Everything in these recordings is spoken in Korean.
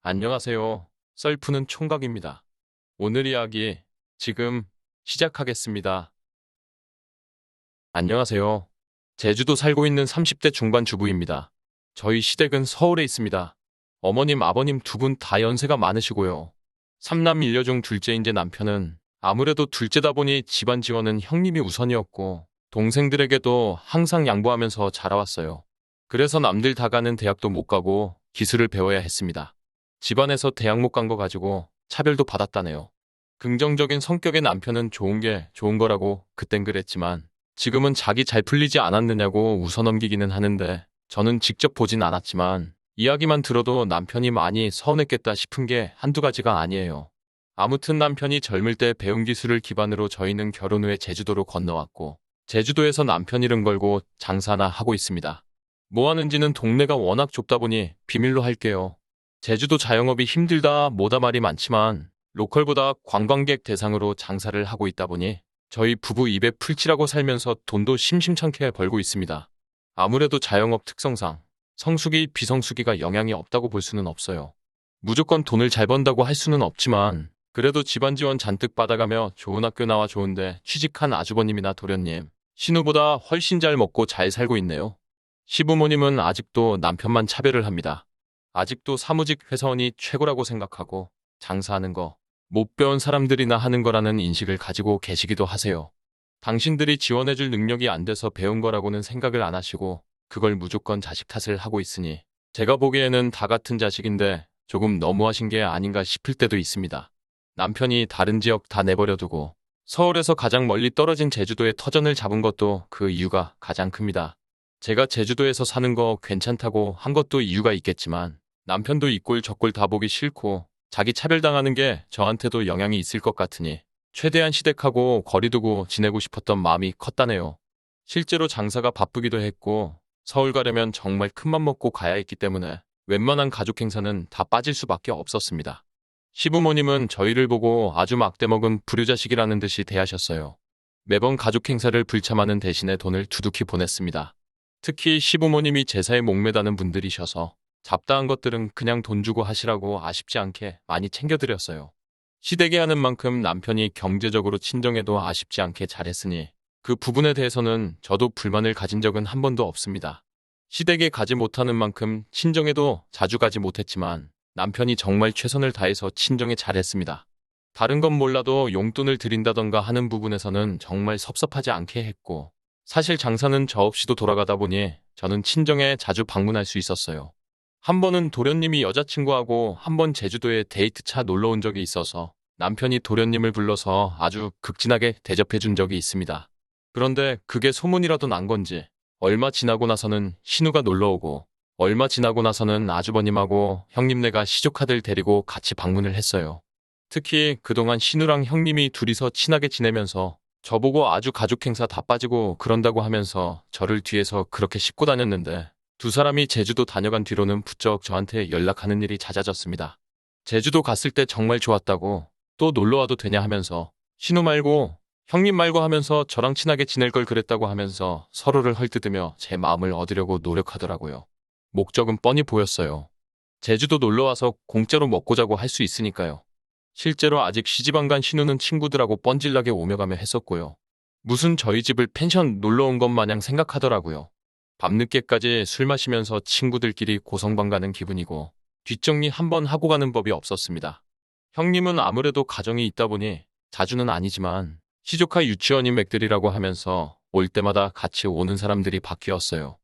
안녕하세요. 썰푸는 총각입니다. 오늘 이야기 지금 시작하겠습니다. 안녕하세요. 제주도 살고 있는 30대 중반 주부입니다. 저희 시댁은 서울에 있습니다. 어머님, 아버님 두 분 다 연세가 많으시고요. 삼남 일녀 중 둘째인 제 남편은 아무래도 둘째다 보니 집안 지원은 형님이 우선이었고 동생들에게도 항상 양보하면서 자라왔어요. 그래서 남들 다 가는 대학도 못 가고 기술을 배워야 했습니다. 집안에서 대학 못 간 거 가지고 차별도 받았다네요. 긍정적인 성격의 남편은 좋은 게 좋은 거라고 그땐 그랬지만 지금은 자기 잘 풀리지 않았느냐고 웃어넘기기는 하는데 저는 직접 보진 않았지만 이야기만 들어도 남편이 많이 서운했겠다 싶은 게 한두 가지가 아니에요. 아무튼 남편이 젊을 때 배운 기술을 기반으로 저희는 결혼 후에 제주도로 건너왔고 제주도에서 남편 이름 걸고 장사나 하고 있습니다. 뭐 하는지는 동네가 워낙 좁다 보니 비밀로 할게요. 제주도 자영업이 힘들다 뭐다 말이 많지만 로컬보다 관광객 대상으로 장사를 하고 있다 보니 저희 부부 입에 풀칠하고 살면서 돈도 심심찮게 벌고 있습니다. 아무래도 자영업 특성상 성수기, 비성수기가 영향이 없다고 볼 수는 없어요. 무조건 돈을 잘 번다고 할 수는 없지만 그래도 집안 지원 잔뜩 받아가며 좋은 학교 나와 좋은데 취직한 아주버님이나 도련님, 신우보다 훨씬 잘 먹고 잘 살고 있네요. 시부모님은 아직도 남편만 차별을 합니다. 아직도 사무직 회사원이 최고라고 생각하고 장사하는 거 못 배운 사람들이나 하는 거라는 인식을 가지고 계시기도 하세요. 당신들이 지원해줄 능력이 안 돼서 배운 거라고는 생각을 안 하시고 그걸 무조건 자식 탓을 하고 있으니 제가 보기에는 다 같은 자식인데 조금 너무하신 게 아닌가 싶을 때도 있습니다. 남편이 다른 지역 다 내버려 두고 서울에서 가장 멀리 떨어진 제주도에 터전을 잡은 것도 그 이유가 가장 큽니다. 제가 제주도에서 사는 거 괜찮다고 한 것도 이유가 있겠지만 남편도 이 꼴 저 꼴 다 보기 싫고 자기 차별당하는 게 저한테도 영향이 있을 것 같으니 최대한 시댁하고 거리 두고 지내고 싶었던 마음이 컸다네요. 실제로 장사가 바쁘기도 했고 서울 가려면 정말 큰맘 먹고 가야 했기 때문에 웬만한 가족 행사는 다 빠질 수밖에 없었습니다. 시부모님은 저희를 보고 아주 막대먹은 불효자식이라는 듯이 대하셨어요. 매번 가족 행사를 불참하는 대신에 돈을 두둑히 보냈습니다. 특히 시부모님이 제사에 목매다는 분들이셔서 잡다한 것들은 그냥 돈 주고 하시라고 아쉽지 않게 많이 챙겨드렸어요. 시댁에 하는 만큼 남편이 경제적으로 친정에도 아쉽지 않게 잘했으니 그 부분에 대해서는 저도 불만을 가진 적은 한 번도 없습니다. 시댁에 가지 못하는 만큼 친정에도 자주 가지 못했지만 남편이 정말 최선을 다해서 친정에 잘했습니다. 다른 건 몰라도 용돈을 드린다던가 하는 부분에서는 정말 섭섭하지 않게 했고 사실 장사는 저 없이도 돌아가다 보니 저는 친정에 자주 방문할 수 있었어요. 한 번은 도련님이 여자친구하고 한 번 제주도에 데이트차 놀러 온 적이 있어서 남편이 도련님을 불러서 아주 극진하게 대접해 준 적이 있습니다. 그런데 그게 소문이라도 난 건지 얼마 지나고 나서는 신우가 놀러 오고 얼마 지나고 나서는 아주버님하고 형님네가 시조카들 데리고 같이 방문을 했어요. 특히 그동안 신우랑 형님이 둘이서 친하게 지내면서 저보고 아주 가족 행사 다 빠지고 그런다고 하면서 저를 뒤에서 그렇게 싣고 다녔는데 두 사람이 제주도 다녀간 뒤로는 부쩍 저한테 연락하는 일이 잦아졌습니다. 제주도 갔을 때 정말 좋았다고 또 놀러와도 되냐 하면서 신우 말고 형님 말고 하면서 저랑 친하게 지낼 걸 그랬다고 하면서 서로를 헐뜯으며 제 마음을 얻으려고 노력하더라고요. 목적은 뻔히 보였어요. 제주도 놀러와서 공짜로 먹고 자고 할 수 있으니까요. 실제로 아직 시집 안 간 신우는 친구들하고 뻔질나게 오며 가며 했었고요. 무슨 저희 집을 펜션 놀러 온 것 마냥 생각하더라고요. 밤늦게까지 술 마시면서 친구들끼리 고성방 가는 기분이고 뒷정리 한 번 하고 가는 법이 없었습니다. 형님은 아무래도 가정이 있다 보니 자주는 아니지만 시조카 유치원인 맥들이라고 하면서 올 때마다 같이 오는 사람들이 바뀌었어요.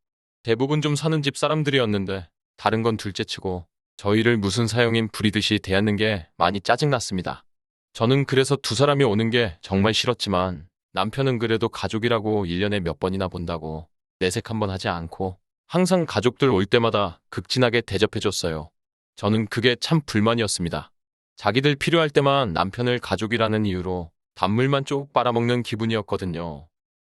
대부분 좀 사는 집 사람들이었는데 다른 건 둘째치고 저희를 무슨 사형인 부리듯이 대하는 게 많이 짜증났습니다. 저는 그래서 두 사람이 오는 게 정말 싫었지만 남편은 그래도 가족이라고 1년에 몇 번이나 본다고 내색 한번 하지 않고 항상 가족들 올 때마다 극진하게 대접해줬어요. 저는 그게 참 불만이었습니다. 자기들 필요할 때만 남편을 가족이라는 이유로 단물만 쪽 빨아먹는 기분이었거든요.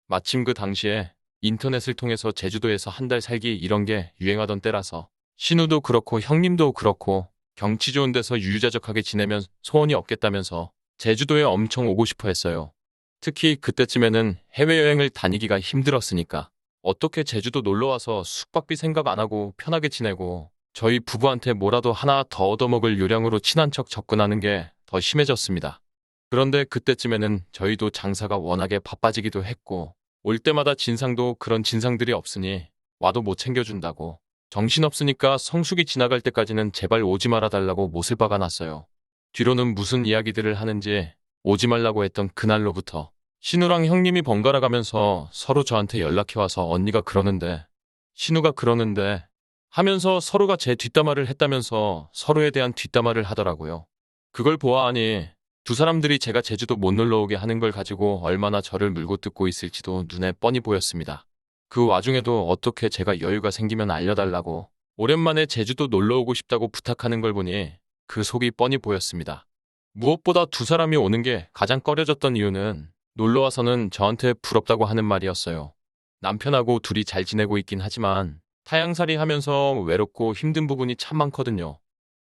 마침 그 당시에 인터넷을 통해서 제주도에서 한 달 살기 이런 게 유행하던 때라서 신우도 그렇고 형님도 그렇고 경치 좋은 데서 유유자적하게 지내면 소원이 없겠다면서 제주도에 엄청 오고 싶어 했어요. 특히 그때쯤에는 해외여행을 다니기가 힘들었으니까 어떻게 제주도 놀러와서 숙박비 생각 안 하고 편하게 지내고 저희 부부한테 뭐라도 하나 더 얻어먹을 요량으로 친한 척 접근하는 게 더 심해졌습니다. 그런데 그때쯤에는 저희도 장사가 워낙에 바빠지기도 했고 올 때마다 진상도 그런 진상들이 없으니 와도 못 챙겨준다고 정신없으니까 성수기 지나갈 때까지는 제발 오지 말아달라고 못을 박아놨어요. 뒤로는 무슨 이야기들을 하는지 오지 말라고 했던 그날로부터 신우랑 형님이 번갈아 가면서 서로 저한테 연락해와서 언니가 그러는데 신우가 그러는데 하면서 서로가 제 뒷담화를 했다면서 서로에 대한 뒷담화를 하더라고요. 그걸 보아하니 두 사람들이 제가 제주도 못 놀러 오게 하는 걸 가지고 얼마나 저를 물고 뜯고 있을지도 눈에 뻔히 보였습니다. 그 와중에도 어떻게 제가 여유가 생기면 알려달라고 오랜만에 제주도 놀러 오고 싶다고 부탁하는 걸 보니 그 속이 뻔히 보였습니다. 무엇보다 두 사람이 오는 게 가장 꺼려졌던 이유는 놀러와서는 저한테 부럽다고 하는 말이었어요. 남편하고 둘이 잘 지내고 있긴 하지만 타향살이 하면서 외롭고 힘든 부분이 참 많거든요.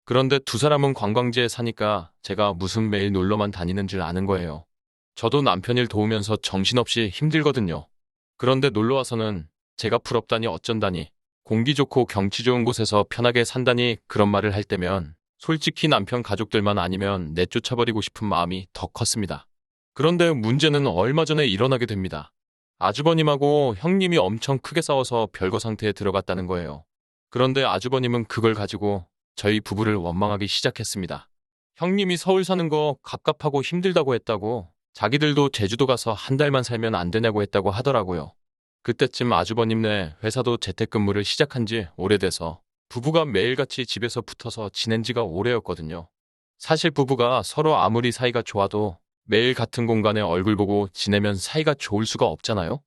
그런데 두 사람은 관광지에 사니까 제가 무슨 매일 놀러만 다니는 줄 아는 거예요. 저도 남편 일 도우면서 정신없이 힘들거든요. 그런데 놀러와서는 제가 부럽다니 어쩐다니 공기 좋고 경치 좋은 곳에서 편하게 산다니 그런 말을 할 때면 솔직히 남편 가족들만 아니면 내쫓아버리고 싶은 마음이 더 컸습니다. 그런데 문제는 얼마 전에 일어나게 됩니다. 아주버님하고 형님이 엄청 크게 싸워서 별거 상태에 들어갔다는 거예요. 그런데 아주버님은 그걸 가지고 저희 부부를 원망하기 시작했습니다. 형님이 서울 사는 거 갑갑하고 힘들다고 했다고 자기들도 제주도 가서 한 달만 살면 안 되냐고 했다고 하더라고요. 그때쯤 아주버님네 회사도 재택근무를 시작한 지 오래돼서 부부가 매일같이 집에서 붙어서 지낸 지가 오래였거든요. 사실 부부가 서로 아무리 사이가 좋아도 매일 같은 공간에 얼굴 보고 지내면 사이가 좋을 수가 없잖아요.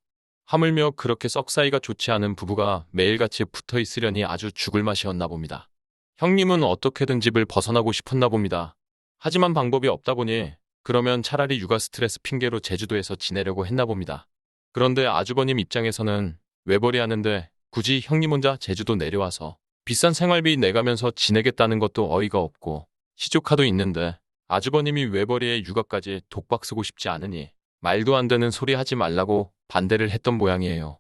하물며 그렇게 썩 사이가 좋지 않은 부부가 매일같이 붙어 있으려니 아주 죽을 맛이었나 봅니다. 형님은 어떻게든 집을 벗어나고 싶었나 봅니다. 하지만 방법이 없다 보니 그러면 차라리 육아 스트레스 핑계로 제주도에서 지내려고 했나 봅니다. 그런데 아주버님 입장에서는 외벌이 하는데 굳이 형님 혼자 제주도 내려와서 비싼 생활비 내가면서 지내겠다는 것도 어이가 없고 시조카도 있는데 아주버님이 외벌이에 육아까지 독박 쓰고 싶지 않으니 말도 안 되는 소리 하지 말라고 반대를 했던 모양이에요.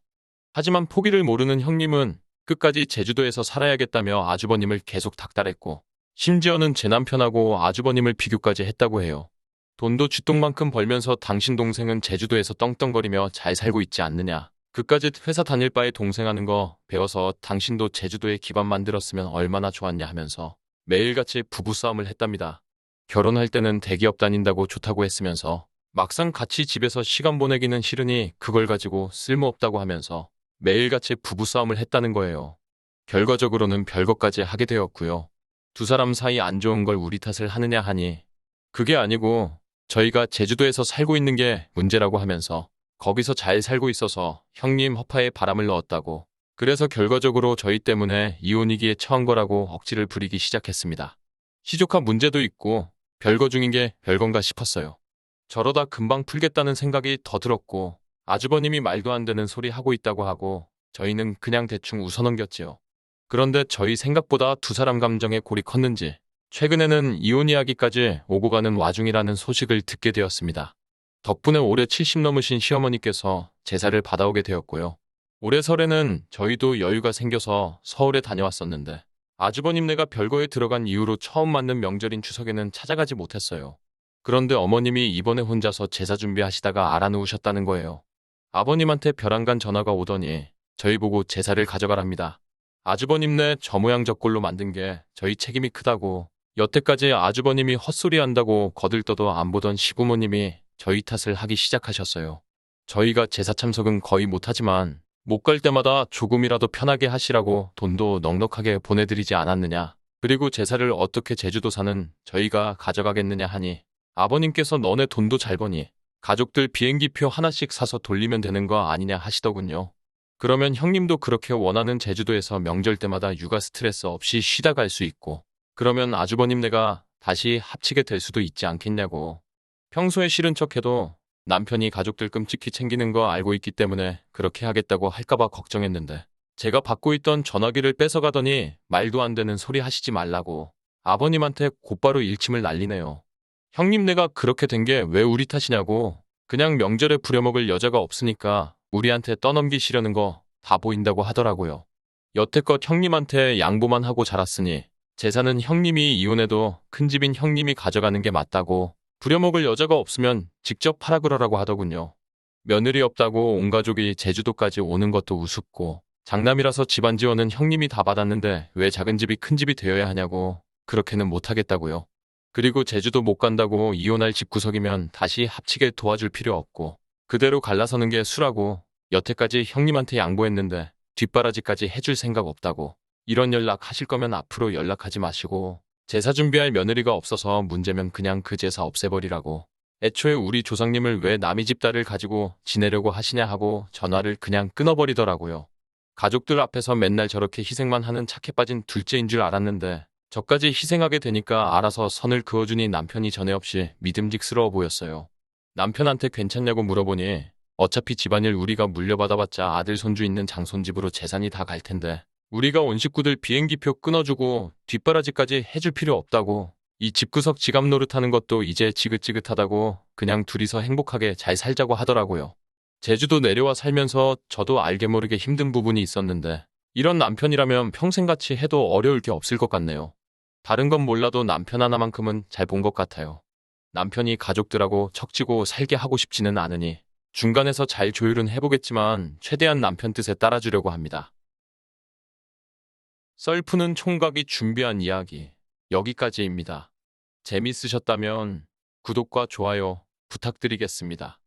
하지만 포기를 모르는 형님은 끝까지 제주도에서 살아야겠다며 아주버님을 계속 닥달했고 심지어는 제 남편하고 아주버님을 비교까지 했다고 해요. 돈도 쥐똥만큼 벌면서 당신 동생은 제주도에서 떵떵거리며 잘 살고 있지 않느냐. 그까짓 회사 다닐 바에 동생 하는 거 배워서 당신도 제주도에 기반 만들었으면 얼마나 좋았냐 하면서 매일같이 부부싸움을 했답니다. 결혼할 때는 대기업 다닌다고 좋다고 했으면서 막상 같이 집에서 시간 보내기는 싫으니 그걸 가지고 쓸모없다고 하면서 매일같이 부부싸움을 했다는 거예요. 결과적으로는 별것까지 하게 되었고요. 두 사람 사이 안 좋은 걸 우리 탓을 하느냐 하니 그게 아니고 저희가 제주도에서 살고 있는 게 문제라고 하면서 거기서 잘 살고 있어서 형님 허파에 바람을 넣었다고 그래서 결과적으로 저희 때문에 이혼위기에 처한 거라고 억지를 부리기 시작했습니다. 시조카 문제도 있고 별거 중인 게 별건가 싶었어요. 저러다 금방 풀겠다는 생각이 더 들었고 아주버님이 말도 안 되는 소리 하고 있다고 하고 저희는 그냥 대충 웃어넘겼지요. 그런데 저희 생각보다 두 사람 감정에 골이 컸는지 최근에는 이혼 이야기까지 오고 가는 와중이라는 소식을 듣게 되었습니다. 덕분에 올해 70 넘으신 시어머니께서 제사를 받아오게 되었고요. 올해 설에는 저희도 여유가 생겨서 서울에 다녀왔었는데 아주버님네가 별거에 들어간 이후로 처음 맞는 명절인 추석에는 찾아가지 못했어요. 그런데 어머님이 이번에 혼자서 제사 준비하시다가 알아누우셨다는 거예요. 아버님한테 벼랑간 전화가 오더니 저희 보고 제사를 가져가랍니다. 아주버님네 저 모양 저 꼴로 만든 게 저희 책임이 크다고 여태까지 아주버님이 헛소리한다고 거들떠도 안 보던 시부모님이 저희 탓을 하기 시작하셨어요. 저희가 제사 참석은 거의 못하지만 못 갈 때마다 조금이라도 편하게 하시라고 돈도 넉넉하게 보내드리지 않았느냐. 그리고 제사를 어떻게 제주도 사는 저희가 가져가겠느냐 하니 아버님께서 너네 돈도 잘 버니 가족들 비행기표 하나씩 사서 돌리면 되는 거 아니냐 하시더군요. 그러면 형님도 그렇게 원하는 제주도에서 명절 때마다 육아 스트레스 없이 쉬다 갈 수 있고 그러면 아주버님네가 다시 합치게 될 수도 있지 않겠냐고. 평소에 싫은 척해도 남편이 가족들 끔찍히 챙기는 거 알고 있기 때문에 그렇게 하겠다고 할까봐 걱정했는데 제가 받고 있던 전화기를 뺏어가더니 말도 안 되는 소리 하시지 말라고 아버님한테 곧바로 일침을 날리네요. 형님네가 그렇게 된 게 왜 우리 탓이냐고. 그냥 명절에 부려먹을 여자가 없으니까 우리한테 떠넘기시려는 거 다 보인다고 하더라고요. 여태껏 형님한테 양보만 하고 자랐으니 재산은 형님이 이혼해도 큰 집인 형님이 가져가는 게 맞다고, 부려먹을 여자가 없으면 직접 팔아 그러라고 하더군요. 며느리 없다고 온 가족이 제주도까지 오는 것도 우습고, 장남이라서 집안 지원은 형님이 다 받았는데 왜 작은 집이 큰 집이 되어야 하냐고, 그렇게는 못하겠다고요. 그리고 제주도 못 간다고 이혼할 집구석이면 다시 합치게 도와줄 필요 없고, 그대로 갈라서는 게 수라고, 여태까지 형님한테 양보했는데 뒷바라지까지 해줄 생각 없다고, 이런 연락 하실 거면 앞으로 연락하지 마시고, 제사 준비할 며느리가 없어서 문제면 그냥 그 제사 없애버리라고, 애초에 우리 조상님을 왜 남의 집 딸을 가지고 지내려고 하시냐 하고 전화를 그냥 끊어버리더라고요. 가족들 앞에서 맨날 저렇게 희생만 하는 착해 빠진 둘째인 줄 알았는데 저까지 희생하게 되니까 알아서 선을 그어주니 남편이 전에 없이 믿음직스러워 보였어요. 남편한테 괜찮냐고 물어보니 어차피 집안일 우리가 물려받아봤자 아들 손주 있는 장손집으로 재산이 다 갈 텐데 우리가 온 식구들 비행기표 끊어주고 뒷바라지까지 해줄 필요 없다고, 이 집구석 지갑 노릇하는 것도 이제 지긋지긋하다고 그냥 둘이서 행복하게 잘 살자고 하더라고요. 제주도 내려와 살면서 저도 알게 모르게 힘든 부분이 있었는데 이런 남편이라면 평생같이 해도 어려울 게 없을 것 같네요. 다른 건 몰라도 남편 하나만큼은 잘 본 것 같아요. 남편이 가족들하고 척지고 살게 하고 싶지는 않으니 중간에서 잘 조율은 해보겠지만 최대한 남편 뜻에 따라주려고 합니다. 썰푸는 총각이 준비한 이야기 여기까지입니다. 재밌으셨다면 구독과 좋아요 부탁드리겠습니다.